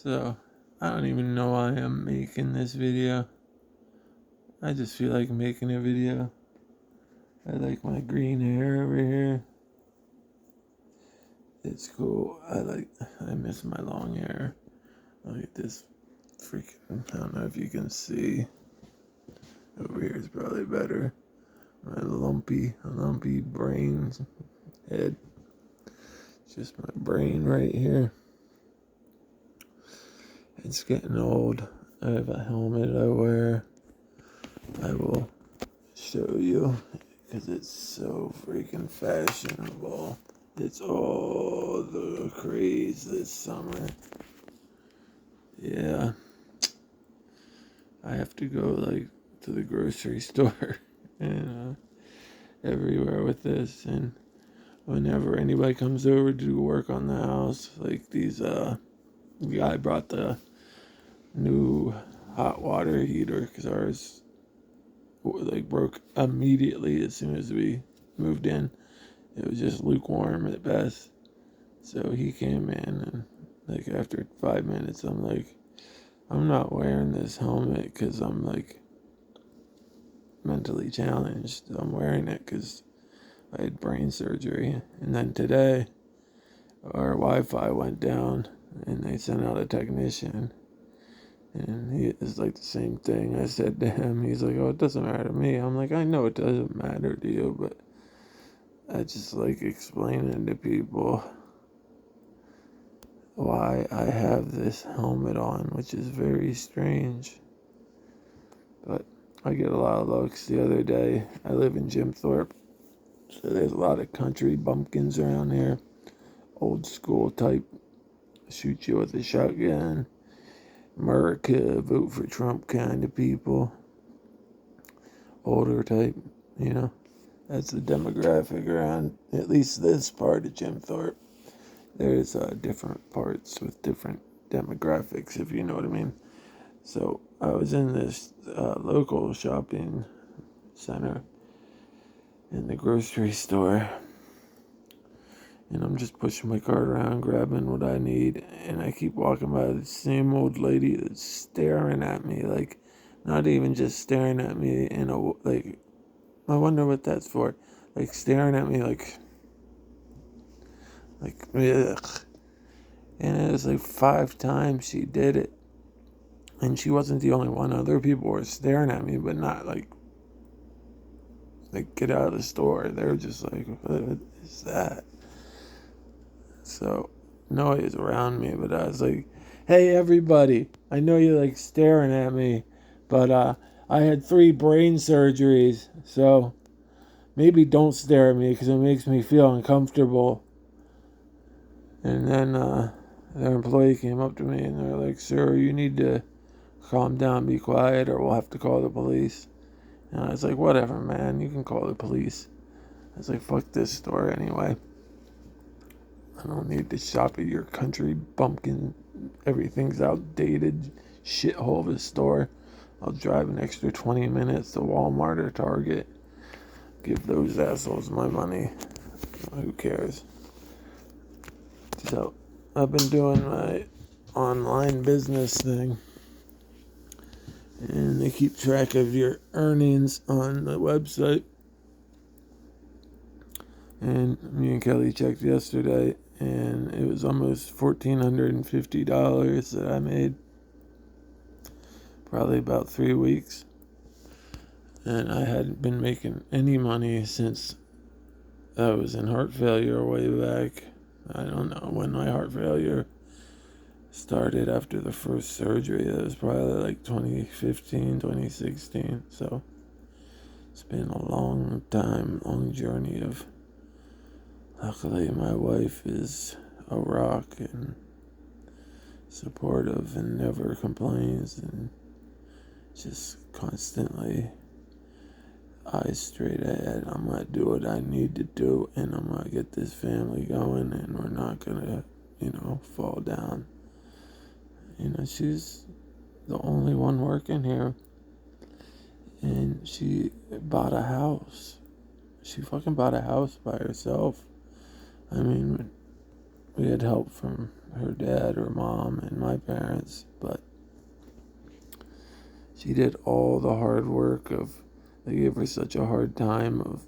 So, I don't even know why I'm making this video. I just feel like making a video. I like my green hair over here. It's cool. I miss my long hair. Look at this freaking, I don't know if you can see. Over here is probably better. My lumpy brain head. It's just my brain right here. It's getting old. I have a helmet I wear. I will show you because it's so freaking fashionable. It's all the craze this summer. Yeah. I have to go to the grocery store and everywhere with this, and whenever anybody comes over to do work on the house, like the guy brought the new hot water heater because ours broke immediately as soon as we moved in. It was just lukewarm at best. So he came in, and after 5 minutes, I'm like, I'm not wearing this helmet because I'm mentally challenged. I'm wearing it because I had brain surgery. And then today, our Wi-Fi went down, and they sent out a technician. And he is the same thing I said to him. He's like, oh, it doesn't matter to me. I'm like, I know it doesn't matter to you, but I just like explaining to people why I have this helmet on, which is very strange. But I get a lot of looks. The other day, I live in Jim Thorpe, so there's a lot of country bumpkins around here. Old school type, shoot you with a shotgun, America, vote for Trump kind of people. Older type, you know. That's the demographic around at least this part of Jim Thorpe. There's different parts with different demographics, if you know what I mean. So I was in this local shopping center in the grocery store, and I'm just pushing my cart around, grabbing what I need, and I keep walking by the same old lady that's staring at me, not even just staring at me in a, I wonder what that's for, staring at me ugh. And it was 5 times she did it. And she wasn't the only one. Other people were staring at me, but not get out of the store. They were just like, what is that? So, nobody's around me, but I was like, hey, everybody, I know you're staring at me, but I had 3 brain surgeries, so maybe don't stare at me because it makes me feel uncomfortable. And then their employee came up to me and they're like, sir, you need to calm down, be quiet, or we'll have to call the police. And I was like, whatever, man, you can call the police. I was like, fuck this store anyway. I don't need to shop at your country bumpkin. Everything's outdated shithole of a store. I'll drive an extra 20 minutes to Walmart or Target. Give those assholes my money. Who cares? So, I've been doing my online business thing. And they keep track of your earnings on the website. And me and Kelly checked yesterday, and it was almost $1,450 that I made. Probably about 3 weeks. And I hadn't been making any money since I was in heart failure way back. I don't know when my heart failure started after the first surgery. That was probably 2015, 2016. So it's been a long time, long journey of, luckily my wife is a rock and supportive and never complains and just constantly eyes straight ahead. I'm going to do what I need to do, and I'm going to get this family going, and we're not going to, fall down. She's the only one working here, and she bought a house. She fucking bought a house by herself. I mean, we had help from her dad, her mom, and my parents, but she did all the hard work of, they gave her such a hard time of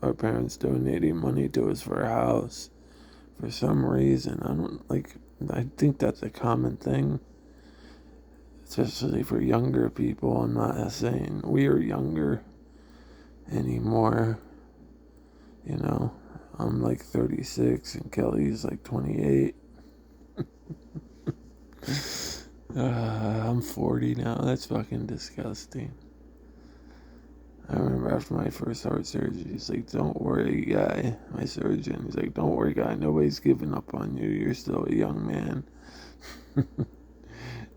our parents donating money to us for a house for some reason. I think that's a common thing, especially for younger people. I'm not saying we're younger anymore, you know. I'm like 36 and Kelly's like 28. I'm 40 now. That's fucking disgusting. I remember after my first heart surgery, he's like, don't worry, guy. My surgeon, he's like, don't worry, guy. Nobody's giving up on you. You're still a young man.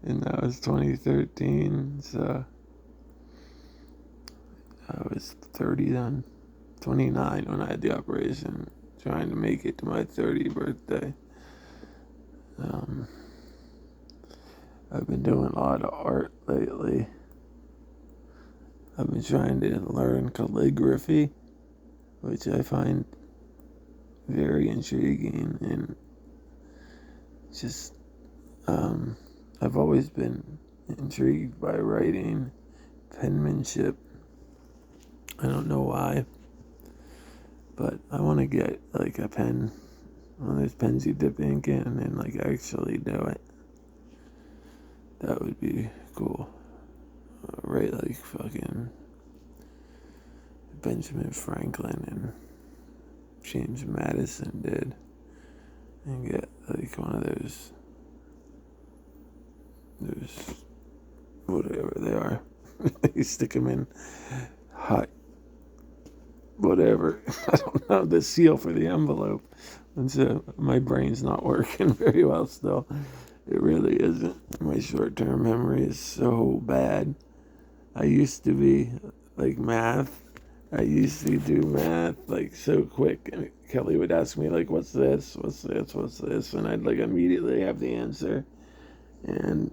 And that was 2013. So I was 30 then. 29 when I had the operation. Trying to make it to my 30th birthday. I've been doing a lot of art lately. I've been trying to learn calligraphy, which I find very intriguing, and just I've always been intrigued by writing, penmanship. I don't know why, but I want to get like a pen, one of those pens you dip ink in and like actually do it. That would be cool. Write like fucking Benjamin Franklin and James Madison did, and get like one of those whatever they are. You stick them in hot whatever. I don't know, the seal for the envelope. And so my brain's not working very well still. It really isn't. My short-term memory is so bad. I used to be like math. I used to do math like so quick, and Kelly would ask me like, "What's this? What's this? What's this?" And I'd like immediately have the answer. And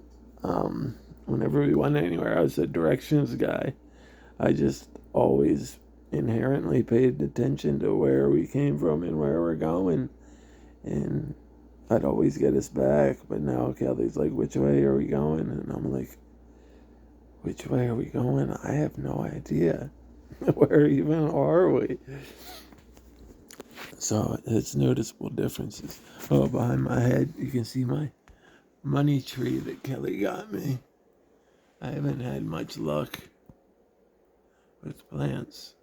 whenever we went anywhere, I was a directions guy. I just always inherently paid attention to where we came from and where we're going, and I'd always get us back. But now Kelly's like, "Which way are we going?" And I'm like, "Which way are we going? I have no idea. Where even are we?" So it's noticeable differences. Oh, behind my head, you can see my money tree that Kelly got me. I haven't had much luck with plants.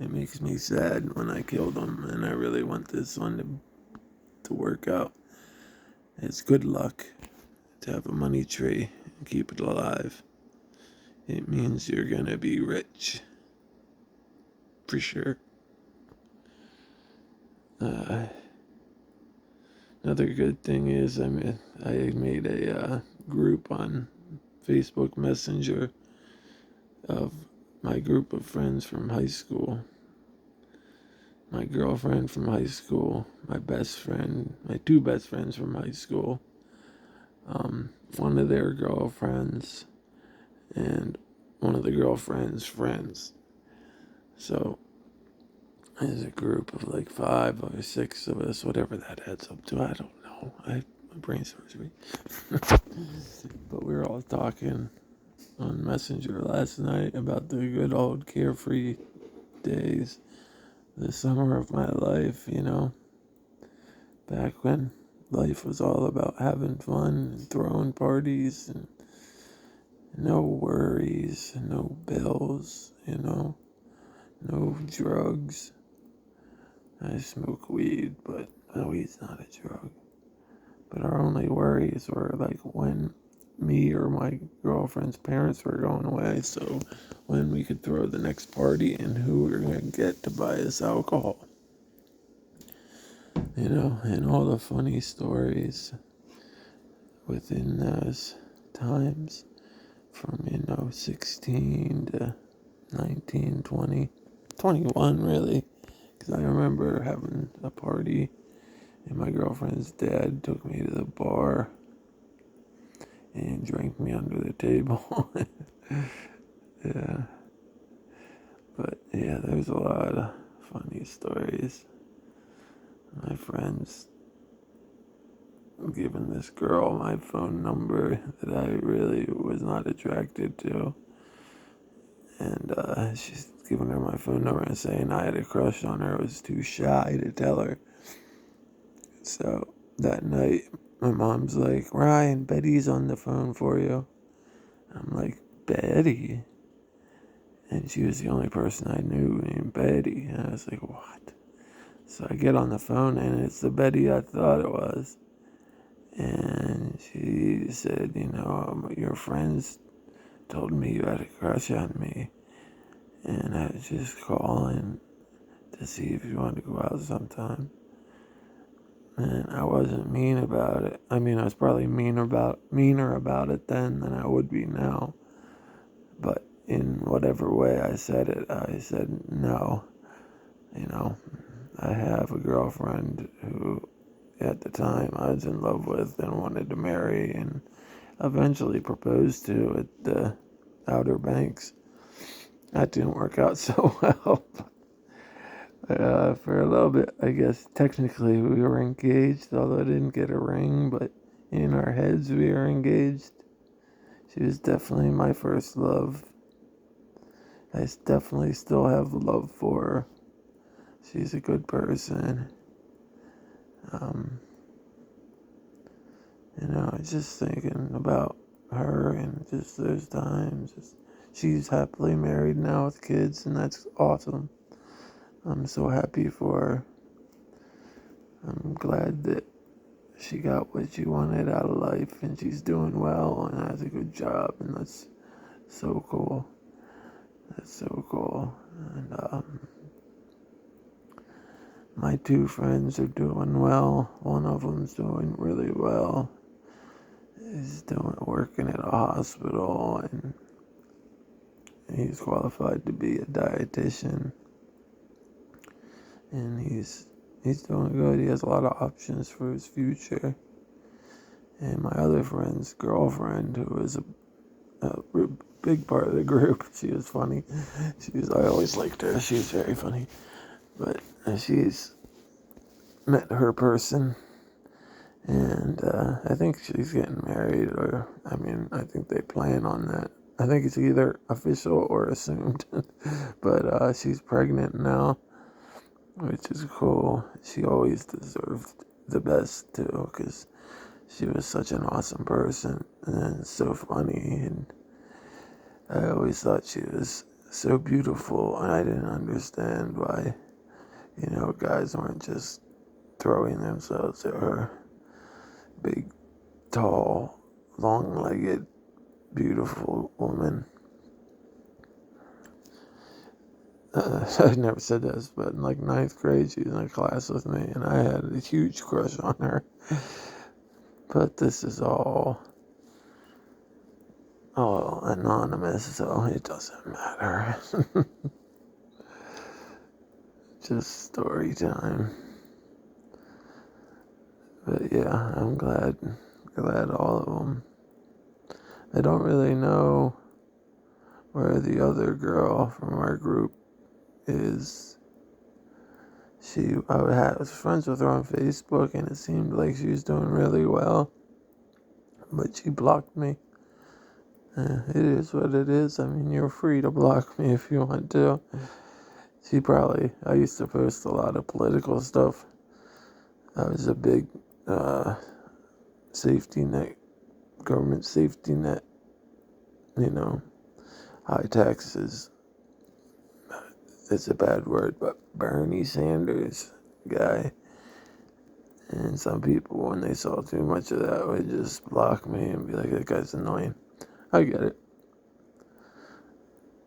It makes me sad when I kill them, and I really want this one to work out. It's good luck to have a money tree and keep it alive. It means you're gonna be rich. For sure. Another good thing is I made a group on Facebook Messenger of my group of friends from high school. My girlfriend from high school, my best friend, my two best friends from high school, one of their girlfriends, and one of the girlfriend's friends. So there's a group of like 5 or 6 of us, whatever that adds up to. I don't know. I have brain surgery. But we were all talking on Messenger last night about the good old carefree days, the summer of my life, you know, back when life was all about having fun and throwing parties and no worries, no bills, you know, no drugs. I smoke weed, but weed's not a drug. But our only worries were like when me or my girlfriend's parents were going away, so when we could throw the next party and who we were going to get to buy us alcohol. You know, and all the funny stories within those times from, 16 to 19, 20, 21 really. Because I remember having a party and my girlfriend's dad took me to the bar and drank me under the table. Yeah. But yeah, there's a lot of funny stories. My friends giving this girl my phone number that I really was not attracted to. And she's giving her my phone number and saying I had a crush on her. I was too shy to tell her. So that night, my mom's like, Ryan, Betty's on the phone for you. I'm like, Betty? And she was the only person I knew named Betty. And I was like, what? So I get on the phone and it's the Betty I thought it was. And she said, your friends told me you had a crush on me. And I was just calling to see if you wanted to go out sometime. And I wasn't mean about it. I mean, I was probably meaner about it then than I would be now. But in whatever way I said it, I said no. I have a girlfriend who, at the time, I was in love with and wanted to marry and eventually proposed to at the Outer Banks. That didn't work out so well. For a little bit, I guess technically we were engaged, although I didn't get a ring, but in our heads we were engaged. She was definitely my first love. I definitely still have love for her. She's a good person. I was just thinking about her and just those times. She's happily married now with kids, and that's awesome. I'm so happy for her. I'm glad that she got what she wanted out of life, and she's doing well and has a good job, and that's so cool. That's so cool. And my two friends are doing well. One of them's doing really well. He's working at a hospital, and he's qualified to be a dietitian. And he's doing good. He has a lot of options for his future. And my other friend's girlfriend, who was a big part of the group, she was funny. I always liked her. She was very funny. But she's met her person. And I think she's getting married, I think they plan on that. I think it's either official or assumed. But she's pregnant now, which is cool. She always deserved the best, too, because she was such an awesome person and so funny. And I always thought she was so beautiful, and I didn't understand why, guys weren't just throwing themselves at her. Big, tall, long-legged, beautiful woman. I never said this, but in like 9th grade, she was in a class with me, and I had a huge crush on her. But this is all anonymous, so it doesn't matter. Just story time. But yeah, I'm glad all of them. I don't really know where the other girl from our group is. I was friends with her on Facebook, and it seemed like she was doing really well, but she blocked me. It is what it is. I mean, you're free to block me if you want to. I used to post a lot of political stuff. I was a big safety net, government safety net, high taxes. It's a bad word, but Bernie Sanders guy. And some people, when they saw too much of that, would just block me and be like, that guy's annoying. I get it.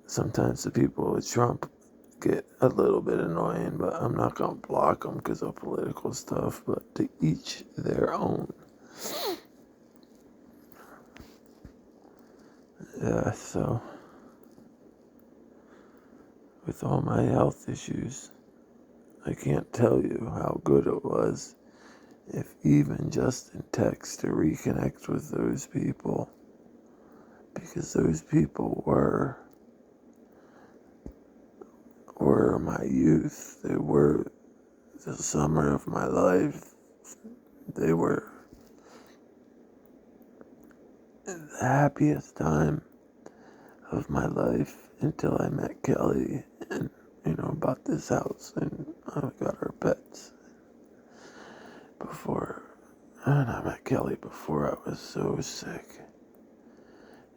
Sometimes the people with Trump get a little bit annoying, but I'm not going to block them because of political stuff, but to each their own. Yeah, so with all my health issues, I can't tell you how good it was, if even just in text, to reconnect with those people, because those people were my youth. They were the summer of my life. They were the happiest time of my life until I met Kelly and, bought this house and I got our pets. And I met Kelly before I was so sick.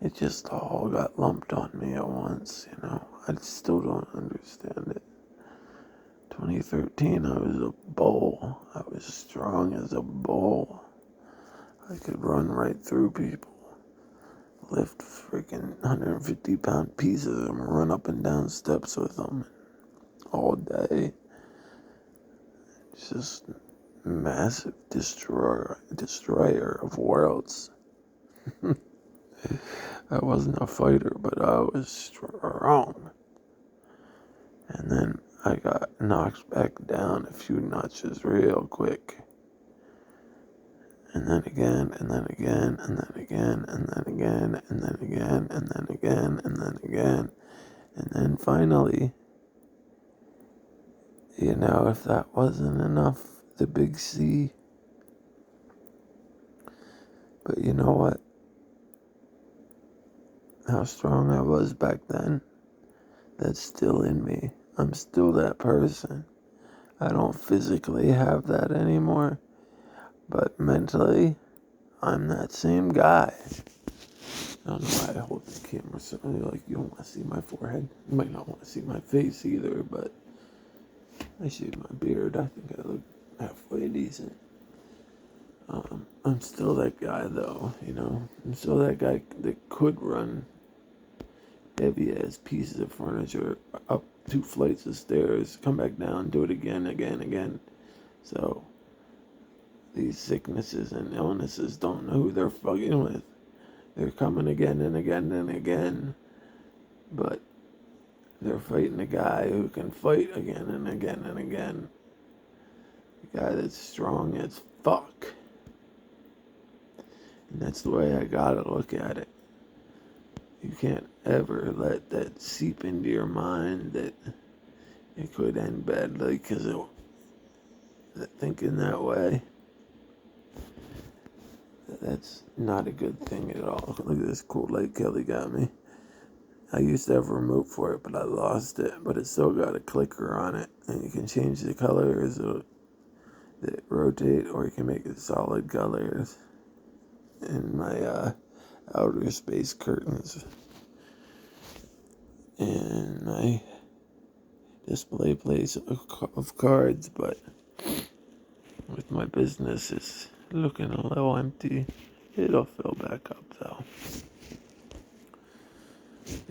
It just all got lumped on me at once, I still don't understand it. 2013, I was a bull. I was strong as a bull. I could run right through people, lift freaking 150-pound pieces and run up and down steps with them all day. Just massive destroyer of worlds. I wasn't a fighter, but I was strong. And then I got knocked back down a few notches real quick. And then again, and then again, and then again, and then again, and then again, and then again, and then again. And then finally, if that wasn't enough, the big C. But you know what? How strong I was back then, that's still in me. I'm still that person. I don't physically have that anymore, but mentally, I'm that same guy. I don't know why I hold the camera so you don't want to see my forehead. You might not want to see my face either, but I shaved my beard. I think I look halfway decent. I'm still that guy though, I'm still that guy that could run heavy ass pieces of furniture up 2 flights of stairs, come back down, do it again. So these sicknesses and illnesses don't know who they're fucking with. They're coming again and again and again, but they're fighting a guy who can fight again and again and again. A guy that's strong as fuck. And that's the way I gotta look at it. You can't ever let that seep into your mind that it could end badly because thinking that way, that's not a good thing at all. Look at this cool light Kelly got me. I used to have a remote for it, but I lost it. But it's still got a clicker on it, and you can change the colors that rotate, or you can make it solid colors. And my outer space curtains and my display place of cards, but with my business is looking a little empty. It'll fill back up though.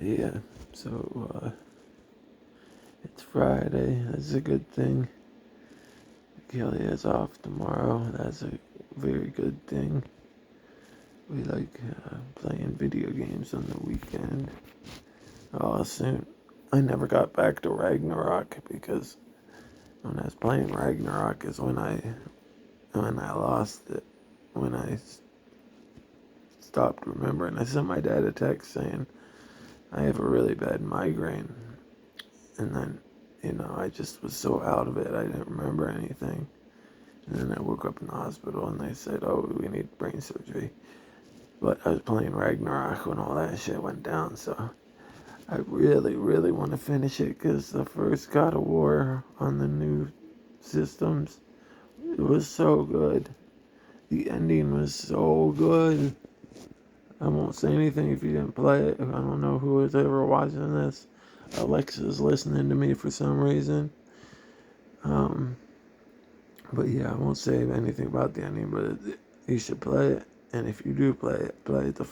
Yeah, so it's Friday. That's a good thing. Kelly is off tomorrow. That's a very good thing. We like playing video games on the weekend. Oh, soon. I never got back to Ragnarok because when I was playing Ragnarok is when I lost it. When I stopped remembering. I sent my dad a text saying I have a really bad migraine. And then, I just was so out of it, I didn't remember anything. And then I woke up in the hospital and they said, oh, we need brain surgery. But I was playing Ragnarok when all that shit went down, so I really, really want to finish it because the first God of War on the new systems, it was so good. The ending was so good. I won't say anything if you didn't play it. I don't know who is ever watching this. Alexa's listening to me for some reason. But yeah, I won't say anything about the ending, but you should play it. And if you do play it the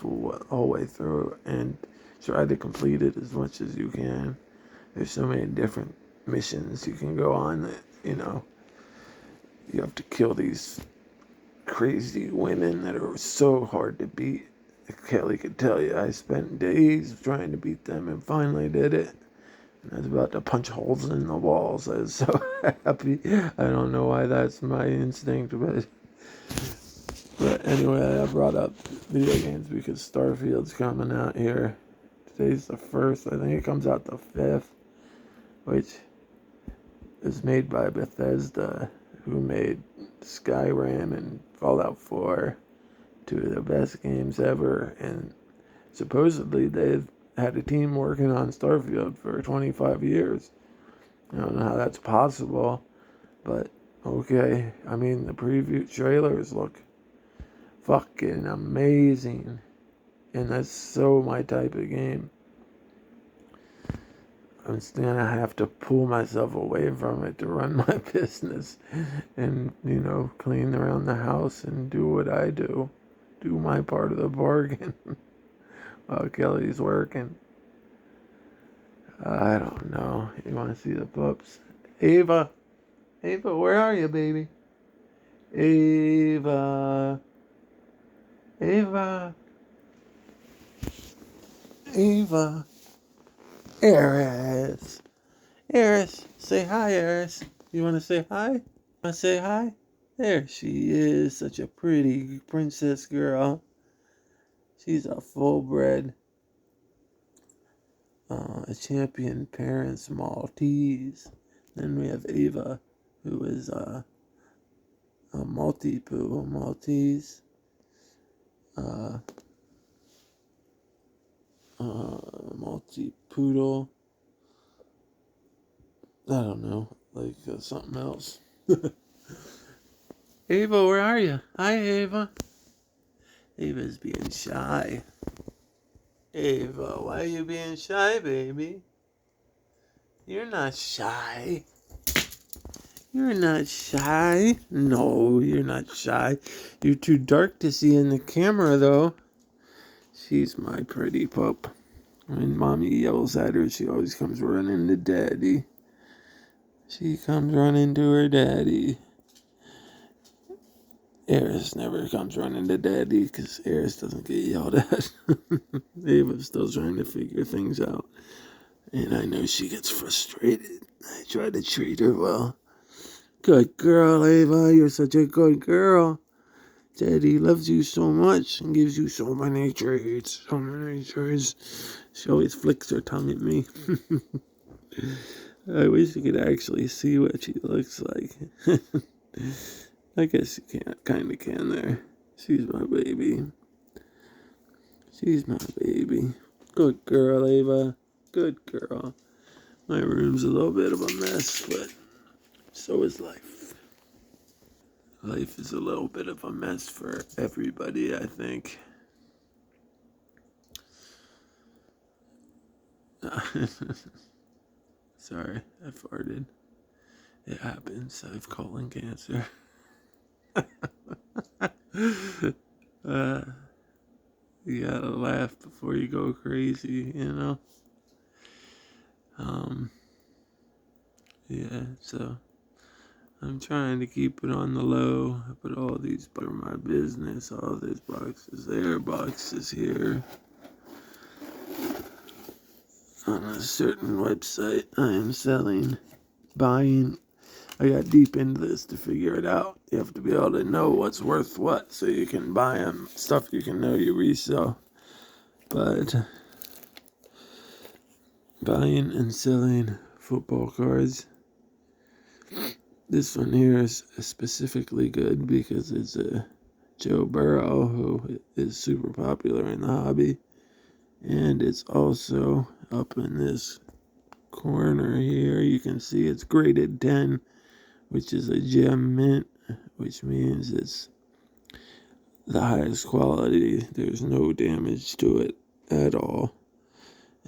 whole way through and try to complete it as much as you can. There's so many different missions you can go on that, you have to kill these crazy women that are so hard to beat. Kelly could tell you, I spent days trying to beat them and finally did it. And I was about to punch holes in the walls. I was so happy. I don't know why that's my instinct, but anyway, I brought up video games because Starfield's coming out here. Today's the 1st. I think it comes out the 5th, which is made by Bethesda, who made Skyrim and Fallout 4 two of the best games ever, and supposedly they've had a team working on Starfield for 25 years. I don't know how that's possible, but okay. I mean, the preview trailers look fucking amazing, and that's so my type of game. I'm still gonna have to pull myself away from it to run my business and, clean around the house and do what I do. Do my part of the bargain while Kelly's working. I don't know. You want to see the pups? Ava, where are you, baby? Ava, Ava, Ava, Eris, say hi, Eris. You want to say hi? Want to say hi? There she is, such a pretty princess girl. She's a full-bred, a champion parents Maltese. Then we have Ava, who is a multi-poo Maltese. Multi-poodle. I don't know, like something else. Ava, where are you? Hi, Ava. Ava's being shy. Ava, why are you being shy, baby? You're not shy. You're not shy. No, you're not shy. You're too dark to see in the camera, though. She's my pretty pup. When mommy yells at her, she always comes running to daddy. She comes running to her daddy. Eris never comes running to daddy because Eris doesn't get yelled at. Ava's still trying to figure things out. And I know she gets frustrated. I try to treat her well. Good girl, Ava. You're such a good girl. Daddy loves you so much and gives you so many treats. So many treats. She always flicks her tongue at me. I wish you could actually see what she looks like. I guess you kind of can there. She's my baby. She's my baby. Good girl, Ava. Good girl. My room's a little bit of a mess, but so is life. Life is a little bit of a mess for everybody, I think. Sorry, I farted. It happens. I have colon cancer. You gotta laugh before you go crazy, Yeah, so I'm trying to keep it on the low. I put all these for my business, all these boxes there, boxes here. On a certain website, I am buying. I got deep into this to figure it out. You have to be able to know what's worth what so you can buy them. Stuff you can know you resell. But buying and selling football cards. This one here is specifically good because it's a Joe Burrow who is super popular in the hobby. And it's also up in this corner here. You can see it's graded 10, which is a gem mint, which means it's the highest quality. There's no damage to it at all.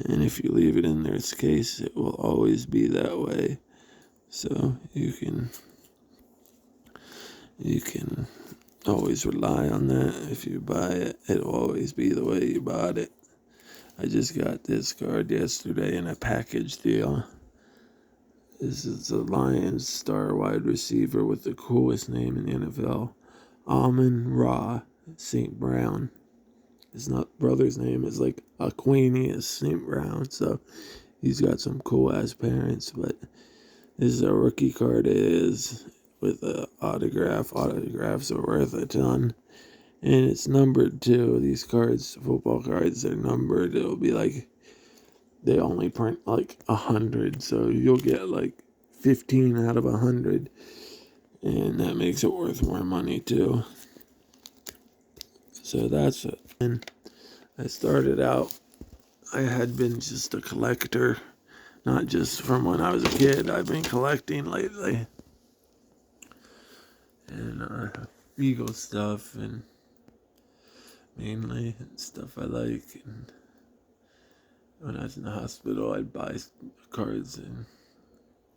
And if you leave it in its case, it will always be that way. So you can always rely on that. If you buy it, it'll always be the way you bought it. I just got this card yesterday in a package deal. This is a Lions star wide receiver with the coolest name in the NFL, Amon-Ra St. Brown. His brother's name is like Aquanius St. Brown, so he's got some cool ass parents. But this is a rookie card, with an autograph. Autographs are worth a ton. And it's numbered too. These cards, football cards, they're numbered. It'll be like, they only print like 100. So you'll get like 15 out of 100. And that makes it worth more money too. So that's it. And I started out, I had been just a collector, not just from when I was a kid. I've been collecting lately. And Eagle stuff, and mainly stuff I like. And when I was in the hospital, I'd buy cards, and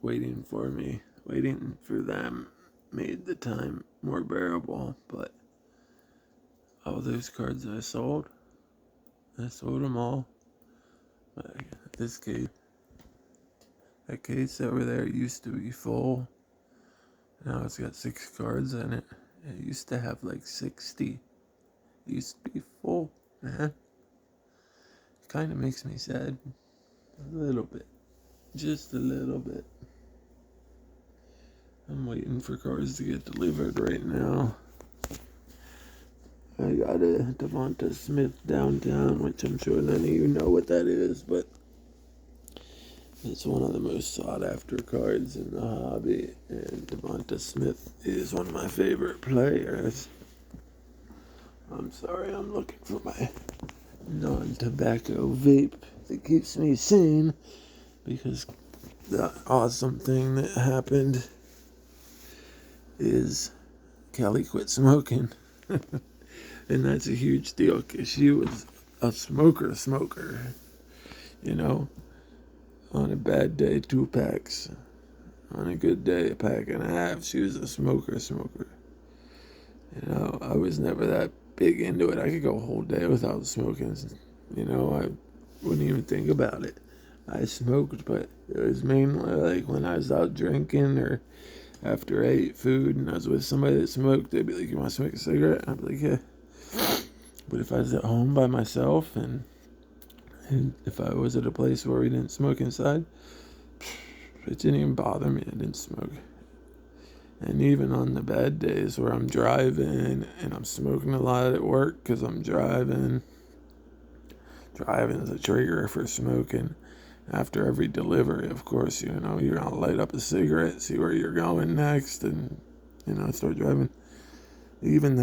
waiting for them made the time more bearable. But all those cards I sold them all. This case, that case over there used to be full. Now it's got 6 cards in it. It used to have like 60. It used to be full, man. It kind of makes me sad. A little bit. Just a little bit. I'm waiting for cards to get delivered right now. I got a Devonta Smith downtown, which I'm sure none of you know what that is, but it's one of the most sought after cards in the hobby, and Devonta Smith is one of my favorite players. I'm sorry, I'm looking for my non-tobacco vape that keeps me sane, because the awesome thing that happened is Kelly quit smoking. And that's a huge deal, because she was a smoker. You know, on a bad day, 2 packs. On a good day, 1.5 packs. She was a smoker. You know, I was never that big into it. I could go a whole day without smoking. You know, I wouldn't even think about it. I smoked, but it was mainly like when I was out drinking, or after I ate food and I was with somebody that smoked. They'd be like, "You want to smoke a cigarette?" I'd be like, "Yeah." But if I was at home by myself, and if I was at a place where we didn't smoke inside, it didn't even bother me. I didn't smoke. And even on the bad days where I'm driving and I'm smoking a lot at work because I'm driving is a trigger for smoking. After every delivery, of course, you know, you're going to light up a cigarette, see where you're going next, and, you know, start driving. Even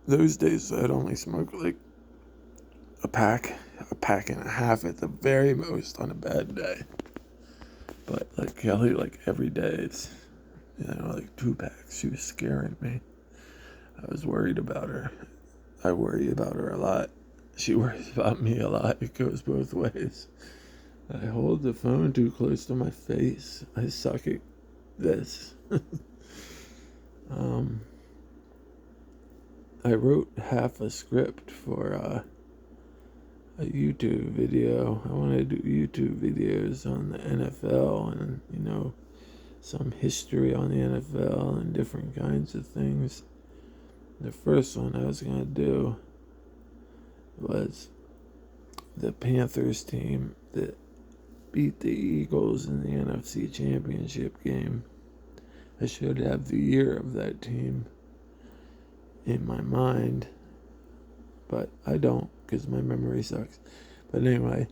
those days, I'd only smoke like a pack and a half at the very most on a bad day. But like Kelly, like every day, it's, you know, like 2 packs. She was scaring me. I was worried about her. I worry about her a lot. She worries about me a lot. It goes both ways. I hold the phone too close to my face. I suck at this. I wrote half a script for a YouTube video. I want to do YouTube videos on the NFL and, you know, some history on the NFL and different kinds of things. The first one I was going to do was the Panthers team that beat the Eagles in the NFC Championship game. I should have the year of that team in my mind, but I don't, because my memory sucks. But anyway,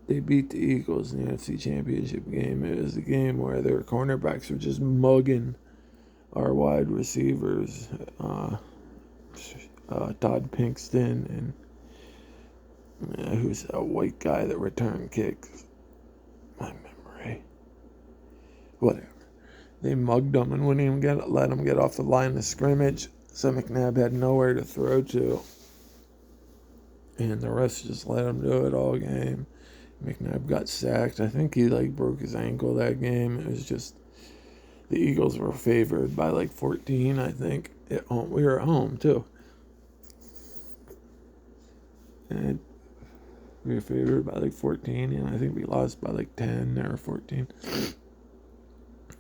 they beat the Eagles in the NFC Championship game. It was a game where their cornerbacks were just mugging our wide receivers, Todd Pinkston, and who's a white guy that returned kicks. My memory. Whatever. They mugged them and wouldn't even let them get off the line of scrimmage. So McNabb had nowhere to throw to. And the refs just let him do it all game. McNabb got sacked. I think he broke his ankle that game. It was just, the Eagles were favored by 14, I think. At home. We were at home too. And we were favored by 14, and I think we lost by 10 or 14.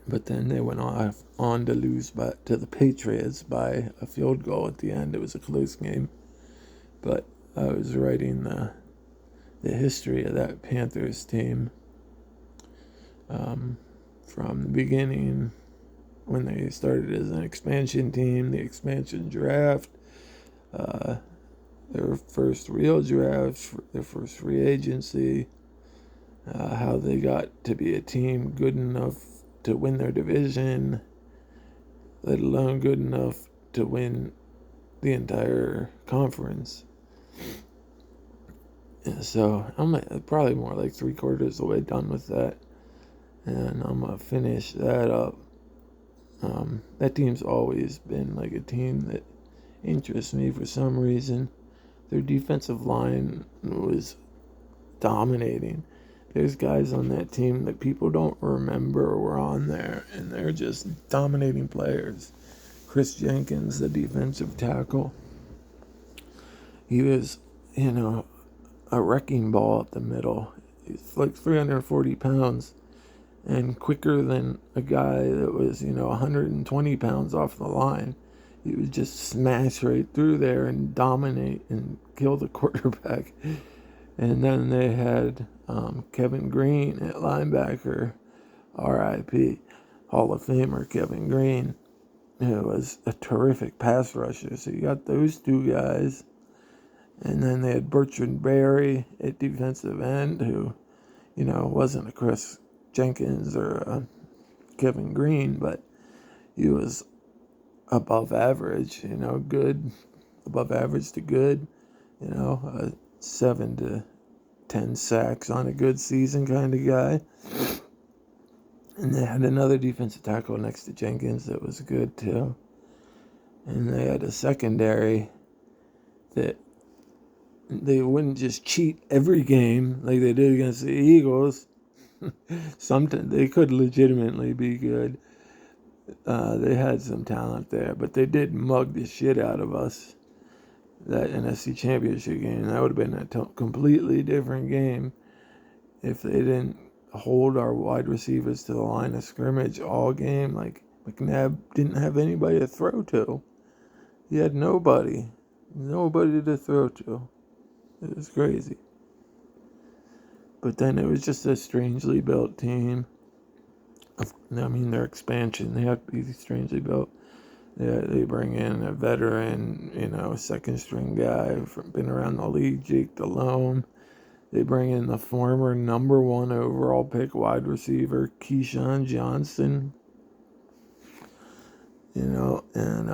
But then they went on to lose to the Patriots by a field goal at the end. It was a close game. But I was writing the history of that Panthers team from the beginning, when they started as an expansion team, the expansion draft, their first real draft, their first free agency, how they got to be a team good enough to win their division, let alone good enough to win the entire conference. And so I'm probably more like 3/4 of the way done with that, and I'm gonna finish that up. That team's always been like a team that interests me for some reason. Their defensive line was dominating. There's guys on that team that people don't remember were on there, and they're just dominating players. Chris Jenkins, the defensive tackle, he was, a wrecking ball up the middle. He's like 340 pounds and quicker than a guy that was, 120 pounds off the line. He would just smash right through there and dominate and kill the quarterback. And then they had Kevin Green at linebacker, R.I.P., Hall of Famer Kevin Green, who was a terrific pass rusher. So you got those two guys. And then they had Bertrand Berry at defensive end, who, wasn't a Chris Jenkins or a Kevin Green, but he was above average, good, above average to good, 7 to 10 sacks on a good season kind of guy. And they had another defensive tackle next to Jenkins that was good too. And they had a secondary that they wouldn't just cheat every game like they did against the Eagles. Sometimes they could legitimately be good. They had some talent there, but they did mug the shit out of us. That NFC Championship game, that would have been a completely different game if they didn't hold our wide receivers to the line of scrimmage all game. Like, McNabb didn't have anybody to throw to. He had nobody to throw to. It was crazy. But then it was just a strangely built team. Their expansion, they have to be strangely built. They bring in a veteran, second string guy, been around the league, Jake Delhomme. They bring in the former number 1 overall pick wide receiver, Keyshawn Johnson. And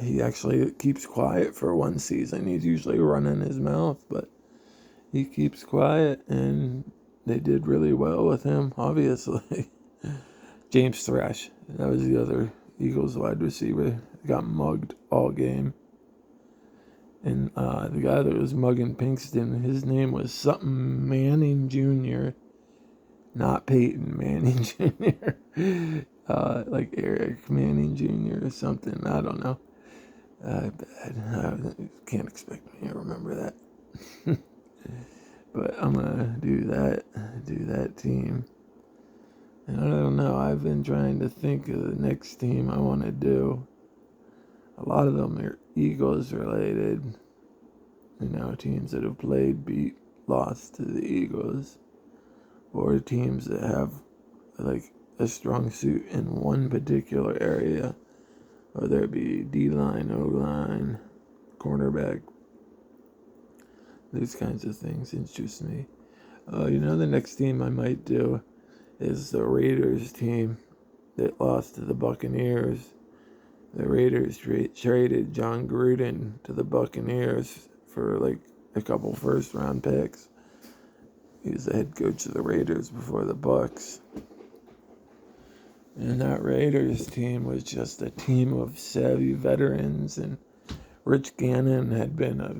he actually keeps quiet for one season. He's usually running his mouth, but he keeps quiet, and they did really well with him, obviously. James Thrash, that was the other Eagles wide receiver. Got mugged all game. And the guy that was mugging Pinkston, his name was something Manning Jr., not Peyton Manning Jr., like Eric Manning Jr. or something. I don't know. I can't expect me to remember that. But I'm going to do that team. And I don't know, I've been trying to think of the next team I want to do. A lot of them are Eagles related. Teams that have played, beat, lost to the Eagles. Or teams that have, like, a strong suit in one particular area. Whether it be D-line, O-line, cornerback. These kinds of things interest me. The next team I might do is the Raiders team that lost to the Buccaneers. The Raiders traded John Gruden to the Buccaneers for like a couple first-round picks. He was the head coach of the Raiders before the Bucs. And that Raiders team was just a team of savvy veterans, and Rich Gannon had been a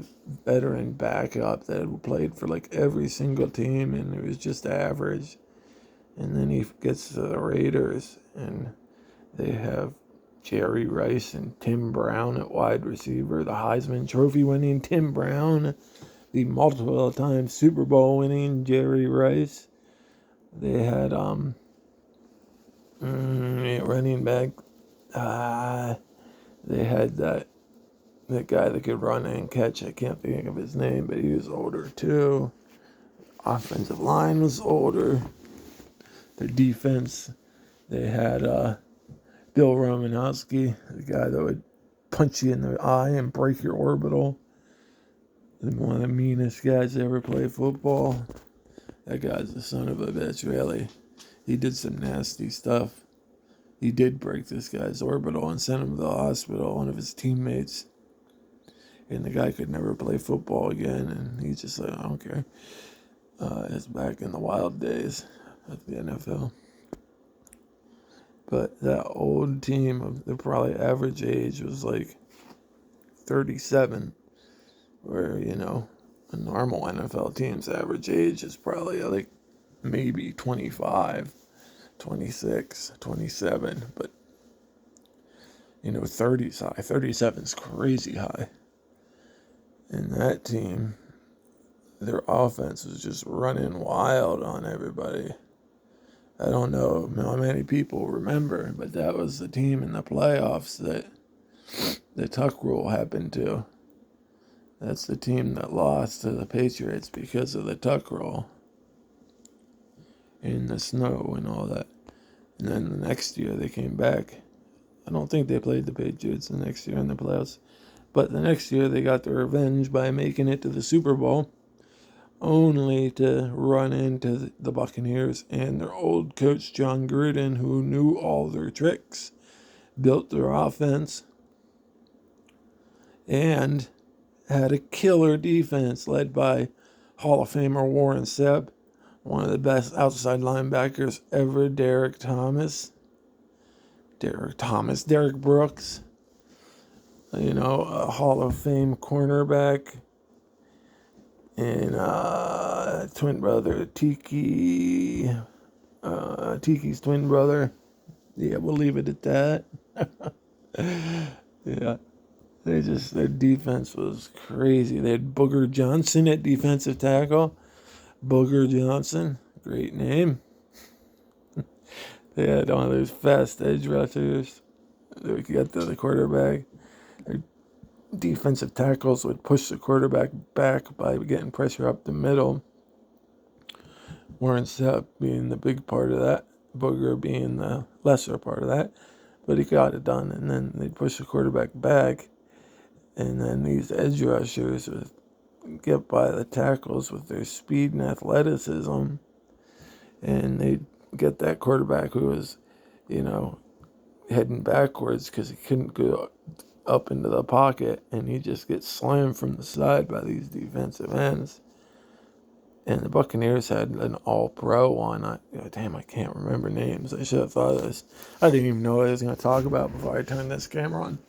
veteran backup that had played for like every single team, and it was just average. And then he gets to the Raiders, and they have Jerry Rice and Tim Brown at wide receiver, the Heisman Trophy winning Tim Brown, the multiple time Super Bowl winning Jerry Rice. They had running back. They had that guy that could run and catch. I can't think of his name, but he was older too. Offensive line was older. Their defense, they had Bill Romanowski, the guy that would punch you in the eye and break your orbital. One of the meanest guys to ever play football. That guy's the son of a bitch, really. He did some nasty stuff. He did break this guy's orbital and sent him to the hospital, one of his teammates. and the guy could never play football again, and he's just like, I don't care. It's back in the wild days of the NFL. But that old team, the probably average age was like 37, where, a normal NFL team's average age is probably like maybe 25, 26, 27, but 30's high. 37's crazy high. And that team, their offense was just running wild on everybody. I don't know how many people remember, but that was the team in the playoffs that the Tuck rule happened to. That's the team that lost to the Patriots because of the Tuck rule. In the snow and all that. And then the next year they came back. I don't think they played the Patriots the next year in the playoffs. But the next year they got their revenge by making it to the Super Bowl, only to run into the Buccaneers and their old coach John Gruden, who knew all their tricks, built their offense, and had a killer defense led by Hall of Famer Warren Sapp, one of the best outside linebackers ever, Derek Brooks, a Hall of Fame cornerback, and twin brother, Tiki's twin brother. Yeah, we'll leave it at that. Yeah. Their defense was crazy. They had Booger Johnson at defensive tackle. Booger Johnson, great name. They had one of those fast edge rushers. They would get to the quarterback. Their defensive tackles would push the quarterback back by getting pressure up the middle. Warren Sapp being the big part of that. Booger being the lesser part of that. But he got it done. And then they'd push the quarterback back. And then these edge rushers would get by the tackles with their speed and athleticism. And they'd get that quarterback who was, heading backwards because he couldn't go up into the pocket. And he just gets slammed from the side by these defensive ends. And the Buccaneers had an all-pro one. I can't remember names. I should have thought of this. I didn't even know what I was going to talk about before I turned this camera on.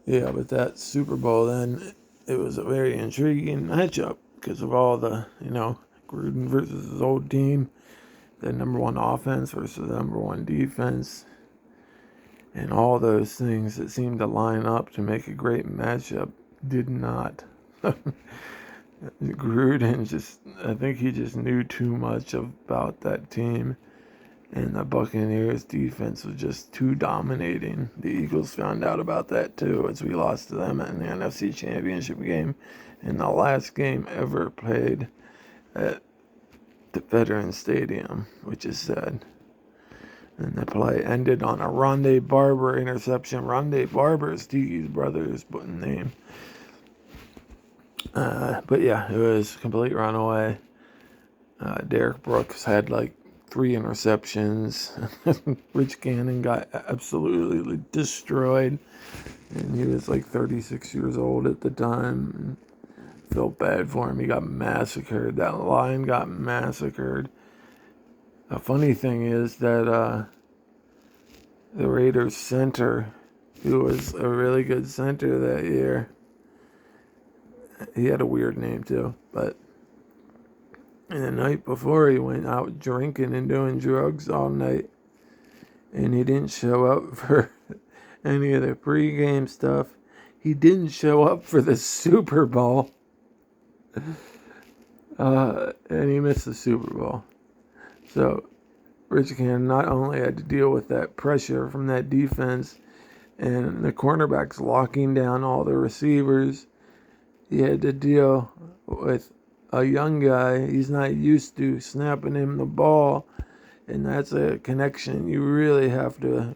Yeah, but that Super Bowl then, it was a very intriguing matchup because of all the, Gruden versus his old team, the number one offense versus the number one defense, and all those things that seemed to line up to make a great matchup did not. Gruden I think he just knew too much about that team. And the Buccaneers defense was just too dominating. The Eagles found out about that too, as we lost to them in the NFC Championship game in the last game ever played at the Veterans Stadium, which is sad. And the play ended on a Rondé Barber interception. Rondé Barber is Tiki's brother's name. But yeah, it was a complete runaway. Derek Brooks had 3 interceptions. Rich Gannon got absolutely destroyed. And he was 36 years old at the time. And felt bad for him. He got massacred. That line got massacred. The funny thing is that the Raiders center, who was a really good center that year, he had a weird name too, but and the night before, he went out drinking and doing drugs all night. And he didn't show up for any of the pregame stuff. He didn't show up for the Super Bowl. And he missed the Super Bowl. So, Rich Gannon not only had to deal with that pressure from that defense and the cornerbacks locking down all the receivers, he had to deal with a young guy. He's not used to snapping him the ball, and that's a connection you really have to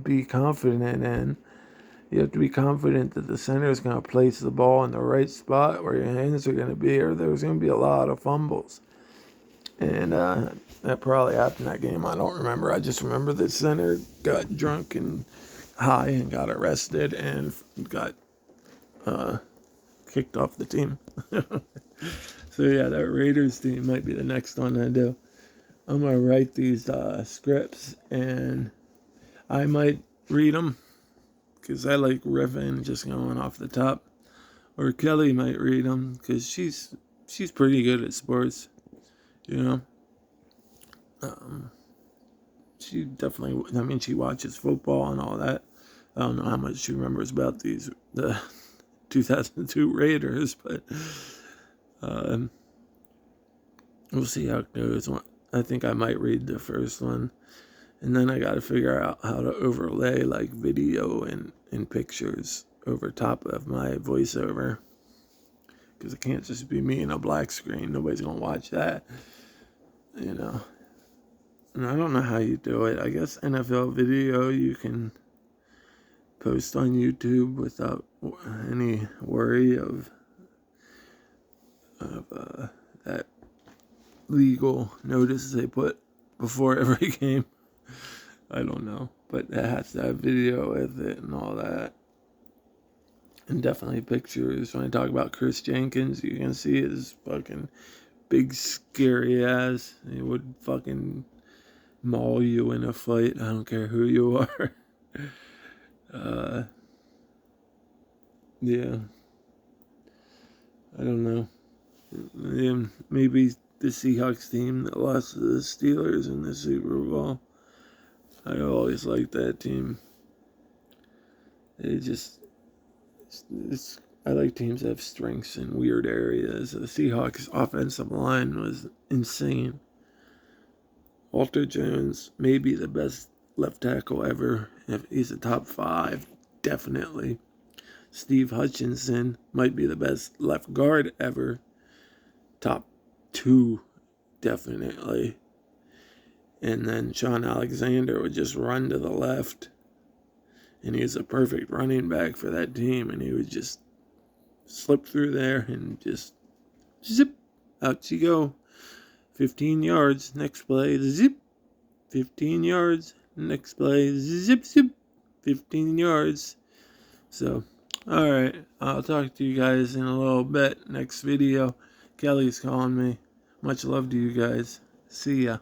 be confident in. You have to be confident that the center is going to place the ball in the right spot where your hands are going to be, or there's going to be a lot of fumbles. And that probably happened that game. I don't remember. I just remember the center got drunk and high and got arrested and got kicked off the team. So yeah, that Raiders team might be the next one I do. I'm gonna write these scripts and I might read them because I like riffing, just going off the top. Or Kelly might read them because she's pretty good at sports, you know. She definitely. I mean, she watches football and all that. I don't know how much she remembers about the 2002 Raiders, but we'll see how it goes. I think I might read the first one, and then I got to figure out how to overlay like video and pictures over top of my voiceover, because it can't just be me and a black screen. Nobody's gonna watch that, you know. And I don't know how you do it. I guess NFL video you can post on YouTube without any worry of that legal notice they put before every game. I don't know, but it has to have video with it and all that, and definitely pictures. When I talk about Chris Jenkins, you can see his fucking big scary ass. He would fucking maul you in a fight. I don't care who you are. Yeah, I don't know. Yeah, maybe the Seahawks team that lost to the Steelers in the Super Bowl. I always liked that team. I like teams that have strengths in weird areas. The Seahawks offensive line was insane. Walter Jones may be the best left tackle ever. If he's a top 5, definitely. Steve Hutchinson might be the best left guard ever. Top 2, definitely. And then Sean Alexander would just run to the left. And he was a perfect running back for that team. And he would just slip through there and just zip. Out you go. 15 yards. Next play, zip. 15 yards. Next play, zip, zip. 15 yards. So, alright. I'll talk to you guys in a little bit. Next video. Kelly's calling me. Much love to you guys. See ya.